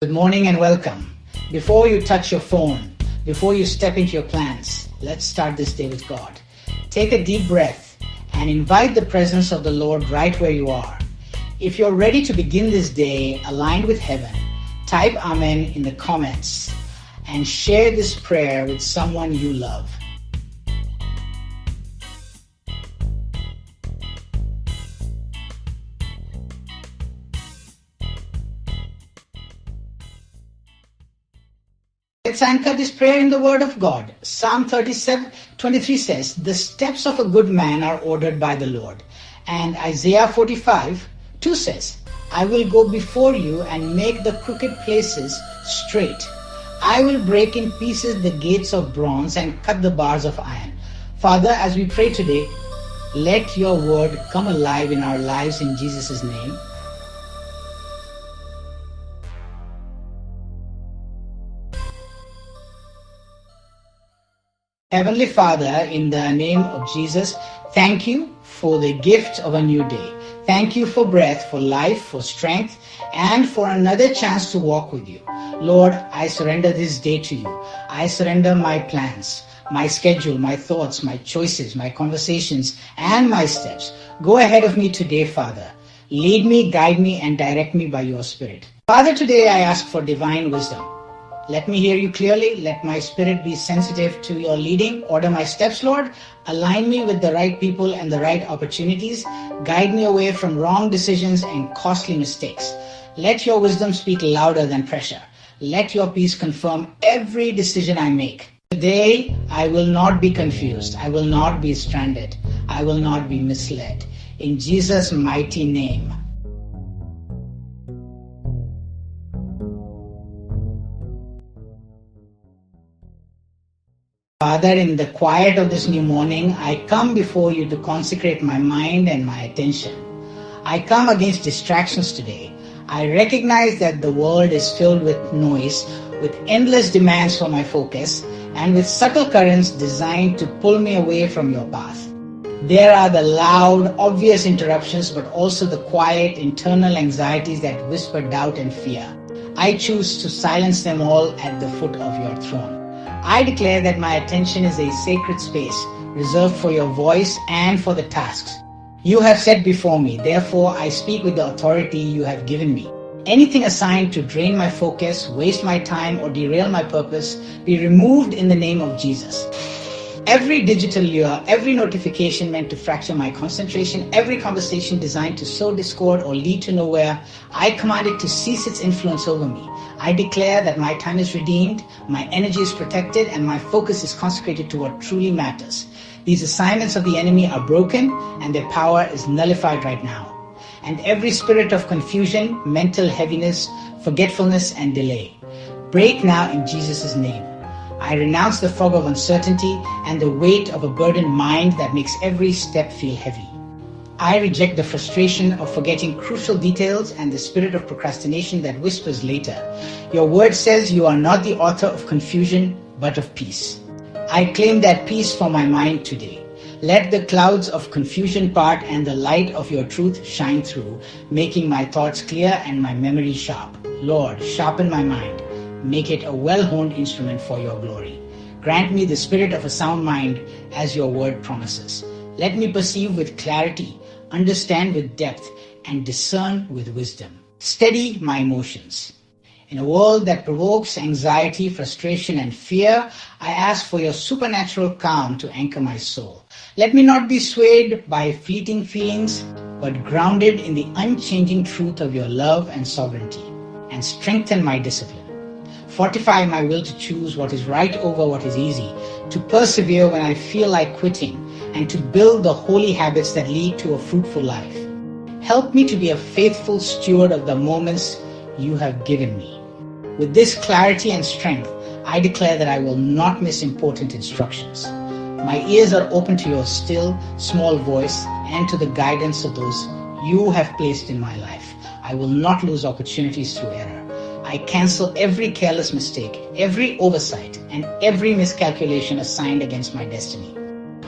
Good morning and welcome. Before you touch your phone, before you step into your plans, let's start this day with God. Take a deep breath and invite the presence of the Lord right where you are. If you're ready to begin this day aligned with heaven, type Amen in the comments and share this prayer with someone you love. Let's anchor this prayer in the Word of God. Psalm 37:23 says, "The steps of a good man are ordered by the Lord." And Isaiah 45:2 says, "I will go before you and make the crooked places straight. I will break in pieces the gates of bronze and cut the bars of iron." Father, as we pray today, let your word come alive in our lives in Jesus' name. Heavenly Father, in the name of Jesus, thank you for the gift of a new day. Thank you for breath, for life, for strength, and for another chance to walk with you. Lord, I surrender this day to you. I surrender my plans, my schedule, my thoughts, my choices, my conversations, and my steps. Go ahead of me today, Father. Lead me, guide me, and direct me by your Spirit. Father, today I ask for divine wisdom. Let me hear you clearly. Let my spirit be sensitive to your leading. Order my steps, Lord. Align me with the right people and the right opportunities. Guide me away from wrong decisions and costly mistakes. Let your wisdom speak louder than pressure. Let your peace confirm every decision I make. Today, I will not be confused. I will not be stranded. I will not be misled. In Jesus' mighty name. Father, in the quiet of this new morning, I come before you to consecrate my mind and my attention. I come against distractions today. I recognize that the world is filled with noise, with endless demands for my focus, and with subtle currents designed to pull me away from your path. There are the loud, obvious interruptions, but also the quiet, internal anxieties that whisper doubt and fear. I choose to silence them all at the foot of your throne. I declare that my attention is a sacred space reserved for your voice and for the tasks you have set before me. Therefore, I speak with the authority you have given me. Anything assigned to drain my focus, waste my time, or derail my purpose be removed in the name of Jesus. Every digital lure, every notification meant to fracture my concentration, every conversation designed to sow discord or lead to nowhere, I command it to cease its influence over me. I declare that my time is redeemed, my energy is protected, and my focus is consecrated to what truly matters. These assignments of the enemy are broken, and their power is nullified right now. And every spirit of confusion, mental heaviness, forgetfulness, and delay, break now in Jesus' name. I renounce the fog of uncertainty and the weight of a burdened mind that makes every step feel heavy. I reject the frustration of forgetting crucial details and the spirit of procrastination that whispers later. Your word says you are not the author of confusion, but of peace. I claim that peace for my mind today. Let the clouds of confusion part and the light of your truth shine through, making my thoughts clear and my memory sharp. Lord, sharpen my mind. Make it a well-honed instrument for your glory. Grant me the spirit of a sound mind as your word promises. Let me perceive with clarity, understand with depth, and discern with wisdom. Steady my emotions. In a world that provokes anxiety, frustration, and fear, I ask for your supernatural calm to anchor my soul. Let me not be swayed by fleeting feelings, but grounded in the unchanging truth of your love and sovereignty, and strengthen my discipline. Fortify my will to choose what is right over what is easy, to persevere when I feel like quitting, and to build the holy habits that lead to a fruitful life. Help me to be a faithful steward of the moments you have given me. With this clarity and strength, I declare that I will not miss important instructions. My ears are open to your still, small voice and to the guidance of those you have placed in my life. I will not lose opportunities through error. I cancel every careless mistake, every oversight, and every miscalculation assigned against my destiny.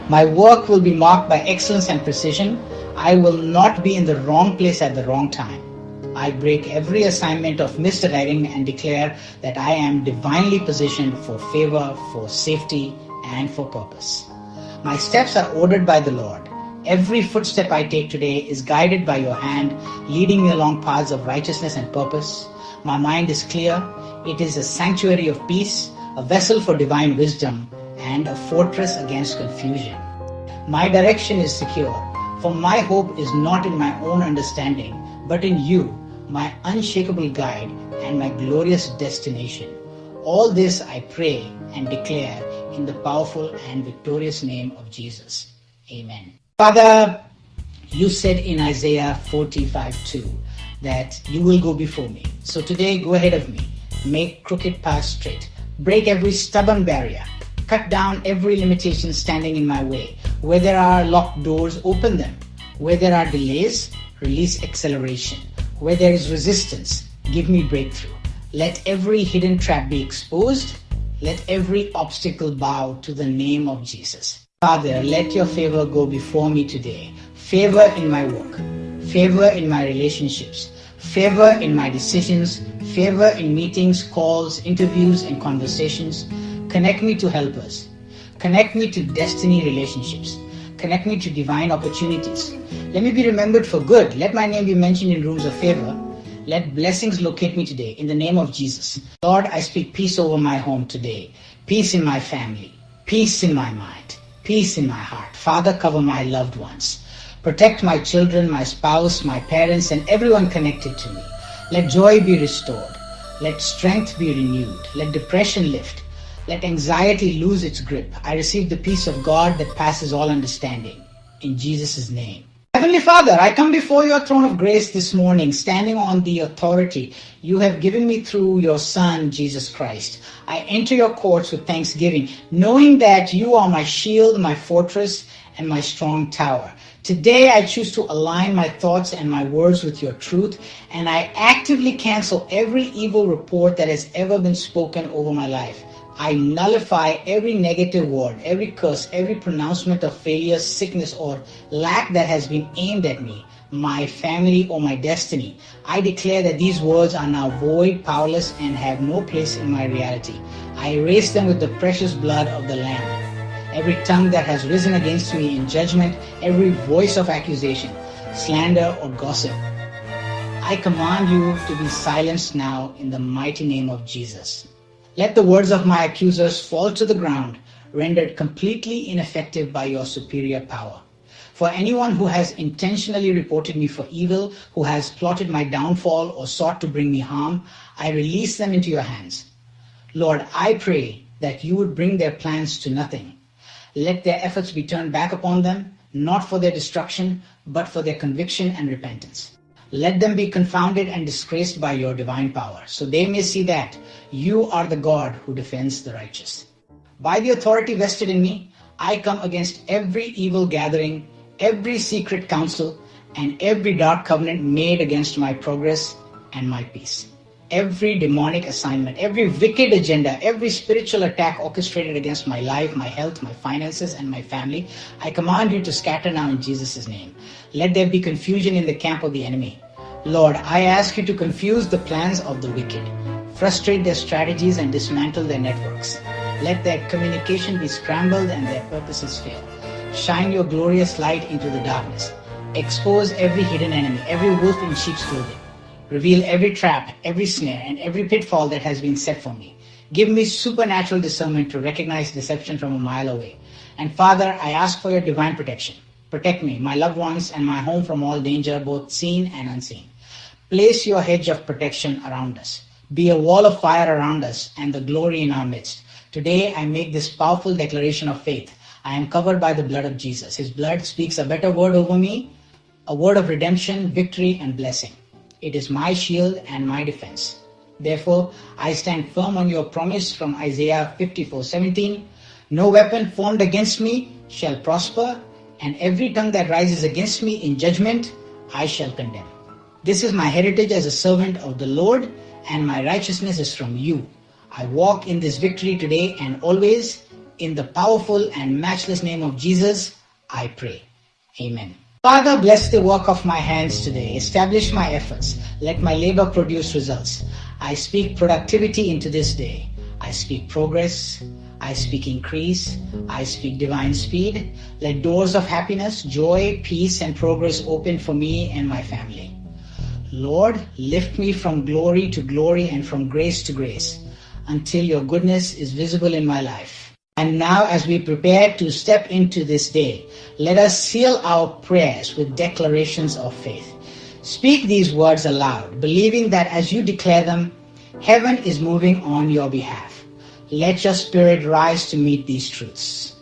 My work will be marked by excellence and precision. I will not be in the wrong place at the wrong time. I break every assignment of misdirecting and declare that I am divinely positioned for favor, for safety, and for purpose. My steps are ordered by the Lord. Every footstep I take today is guided by your hand, leading me along paths of righteousness and purpose. My mind is clear. It is a sanctuary of peace, a vessel for divine wisdom, and a fortress against confusion. My direction is secure, for my hope is not in my own understanding, but in you, my unshakable guide and my glorious destination. All this I pray and declare in the powerful and victorious name of Jesus. Amen. Father, you said in Isaiah 45:2 that you will go before me. So today, go ahead of me. Make crooked paths straight. Break every stubborn barrier. Cut down every limitation standing in my way. Where there are locked doors, open them. Where there are delays, release acceleration. Where there is resistance, give me breakthrough. Let every hidden trap be exposed. Let every obstacle bow to the name of Jesus. Father, let your favor go before me today. Favor in my work, favor in my relationships, favor in my decisions, favor in meetings, calls, interviews, and conversations. Connect me to helpers. Connect me to destiny relationships. Connect me to divine opportunities. Let me be remembered for good. Let my name be mentioned in rooms of favor. Let blessings locate me today in the name of Jesus. Lord, I speak peace over my home today. Peace in my family. Peace in my mind. Peace in my heart. Father, cover my loved ones. Protect my children, my spouse, my parents, and everyone connected to me. Let joy be restored. Let strength be renewed. Let depression lift. Let anxiety lose its grip. I receive the peace of God that passes all understanding. In Jesus' name. Heavenly Father, I come before your throne of grace this morning, standing on the authority you have given me through your Son, Jesus Christ. I enter your courts with thanksgiving, knowing that you are my shield, my fortress, and my strong tower. Today, I choose to align my thoughts and my words with your truth, and I actively cancel every evil report that has ever been spoken over my life. I nullify every negative word, every curse, every pronouncement of failure, sickness, or lack that has been aimed at me, my family, or my destiny. I declare that these words are now void, powerless, and have no place in my reality. I erase them with the precious blood of the Lamb. Every tongue that has risen against me in judgment, every voice of accusation, slander, or gossip, I command you to be silenced now in the mighty name of Jesus. Let the words of my accusers fall to the ground, rendered completely ineffective by your superior power. For anyone who has intentionally reported me for evil, who has plotted my downfall or sought to bring me harm, I release them into your hands. Lord, I pray that you would bring their plans to nothing. Let their efforts be turned back upon them, not for their destruction, but for their conviction and repentance. Let them be confounded and disgraced by your divine power, so they may see that you are the God who defends the righteous. By the authority vested in me, I come against every evil gathering, every secret counsel, and every dark covenant made against my progress and my peace. Every demonic assignment, every wicked agenda, every spiritual attack orchestrated against my life, my health, my finances, and my family, I command you to scatter now in Jesus' name. Let there be confusion in the camp of the enemy. Lord, I ask you to confuse the plans of the wicked, frustrate their strategies, and dismantle their networks. Let their communication be scrambled and their purposes fail. Shine your glorious light into the darkness. Expose every hidden enemy, every wolf in sheep's clothing. Reveal every trap, every snare, and every pitfall that has been set for me. Give me supernatural discernment to recognize deception from a mile away. And Father, I ask for your divine protection. Protect me, my loved ones, and my home from all danger, both seen and unseen. Place your hedge of protection around us. Be a wall of fire around us and the glory in our midst. Today, I make this powerful declaration of faith. I am covered by the blood of Jesus. His blood speaks a better word over me, a word of redemption, victory, and blessing. It is my shield and my defense. Therefore, I stand firm on your promise from Isaiah 54:17. No weapon formed against me shall prosper, and every tongue that rises against me in judgment, I shall condemn. This is my heritage as a servant of the Lord, and my righteousness is from you. I walk in this victory today and always. In the powerful and matchless name of Jesus, I pray. Amen. Father, bless the work of my hands today. Establish my efforts. Let my labor produce results. I speak productivity into this day. I speak progress. I speak increase. I speak divine speed. Let doors of happiness, joy, peace, and progress open for me and my family. Lord, lift me from glory to glory and from grace to grace until your goodness is visible in my life. And now, as we prepare to step into this day, let us seal our prayers with declarations of faith. Speak these words aloud, believing that as you declare them, heaven is moving on your behalf. Let your spirit rise to meet these truths.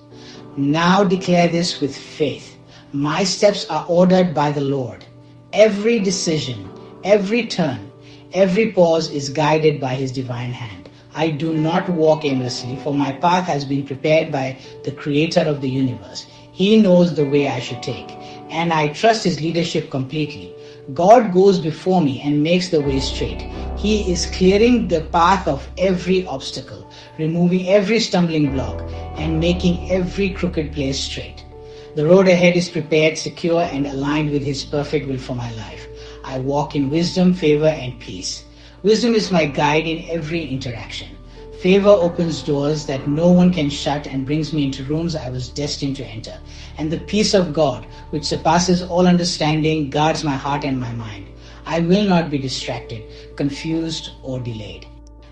Now declare this with faith. My steps are ordered by the Lord. Every decision, every turn, every pause is guided by his divine hand. I do not walk aimlessly, for my path has been prepared by the creator of the universe. He knows the way I should take, and I trust his leadership completely. God goes before me and makes the way straight. He is clearing the path of every obstacle, removing every stumbling block, and making every crooked place straight. The road ahead is prepared, secure, and aligned with his perfect will for my life. I walk in wisdom, favor, and peace. Wisdom is my guide in every interaction. Favor opens doors that no one can shut and brings me into rooms I was destined to enter. And the peace of God, which surpasses all understanding, guards my heart and my mind. I will not be distracted, confused, or delayed.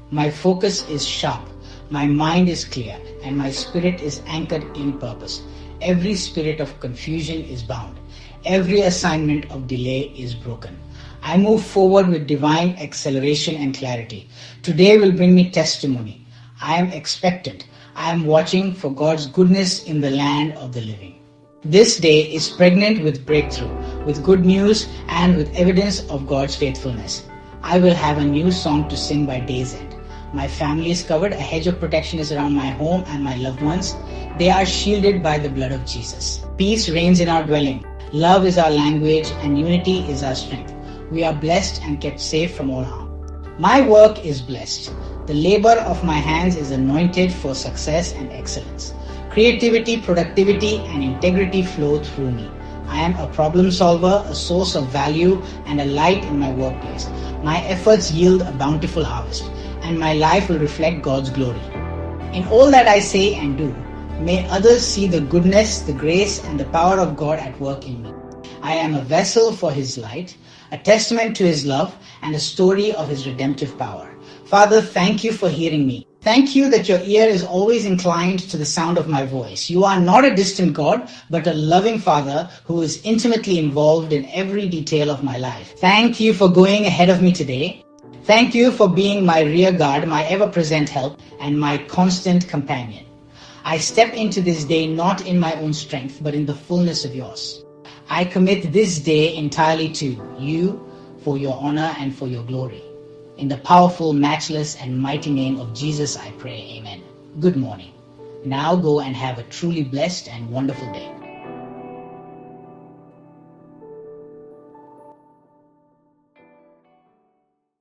My focus is sharp, my mind is clear, and my spirit is anchored in purpose. Every spirit of confusion is bound. Every assignment of delay is broken. I move forward with divine acceleration and clarity. Today will bring me testimony. I am expectant. I am watching for God's goodness in the land of the living. This day is pregnant with breakthrough, with good news, and with evidence of God's faithfulness. I will have a new song to sing by day's end. My family is covered. A hedge of protection is around my home and my loved ones. They are shielded by the blood of Jesus. Peace reigns in our dwelling. Love is our language, and unity is our strength. We are blessed and kept safe from all harm. My work is blessed. The labor of my hands is anointed for success and excellence. Creativity, productivity, and integrity flow through me. I am a problem solver, a source of value, and a light in my workplace. My efforts yield a bountiful harvest, and my life will reflect God's glory. In all that I say and do, may others see the goodness, the grace, and the power of God at work in me. I am a vessel for his light, a testament to his love, and a story of his redemptive power. Father, thank you for hearing me. Thank you that your ear is always inclined to the sound of my voice. You are not a distant God, but a loving Father who is intimately involved in every detail of my life. Thank you for going ahead of me today. Thank you for being my rear guard, my ever-present help, and my constant companion. I step into this day not in my own strength, but in the fullness of yours. I commit this day entirely to you for your honor and for your glory. In the powerful, matchless, and mighty name of Jesus, I pray, amen. Good morning. Now go and have a truly blessed and wonderful day.